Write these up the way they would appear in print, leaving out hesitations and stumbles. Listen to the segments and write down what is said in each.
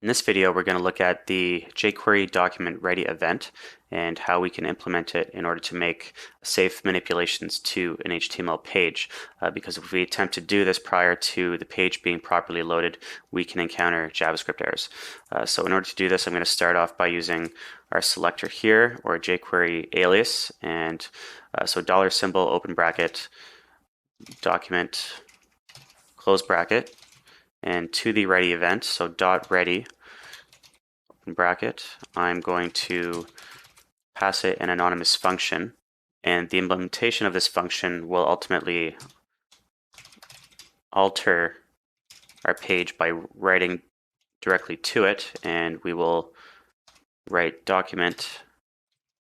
In this video, we're going to look at the jQuery document ready event and how we can implement it in order to make safe manipulations to an HTML page. Because if we attempt to do this prior to the page being properly loaded, we can encounter JavaScript errors. So in order to do this, I'm going to start off by using our selector here, or jQuery alias, and so $, open bracket, document, close bracket, and to the ready event, so .ready, open bracket, I'm going to pass it an anonymous function, and the implementation of this function will ultimately alter our page by writing directly to it, and we will write document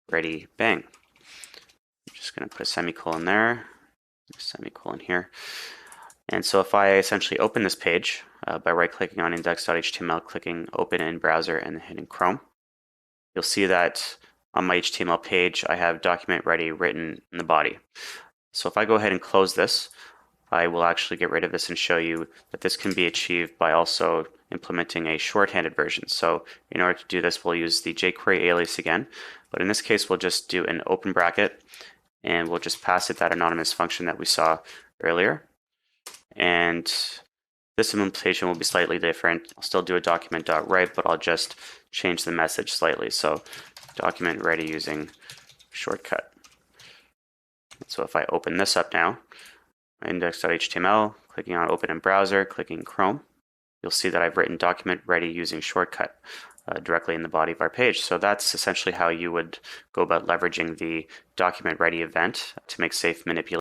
ready bang. I'm just going to put a semicolon there, a semicolon here. And so if I essentially open this page by right-clicking on index.html, clicking open in browser, and then hitting Chrome, you'll see that on my HTML page, I have document ready written in the body. So if I go ahead and close this, I will actually get rid of this and show you that this can be achieved by also implementing a shorthanded version. So in order to do this, we'll use the jQuery alias again, but in this case, we'll just do an open bracket, and we'll just pass it that anonymous function that we saw earlier. And this implementation will be slightly different. I'll still do a document.write, but I'll just change the message slightly. So document ready using shortcut. So if I open this up now, index.html, clicking on open in browser, clicking Chrome, you'll see that I've written document ready using shortcut directly in the body of our page. So that's essentially how you would go about leveraging the document ready event to make safe manipulations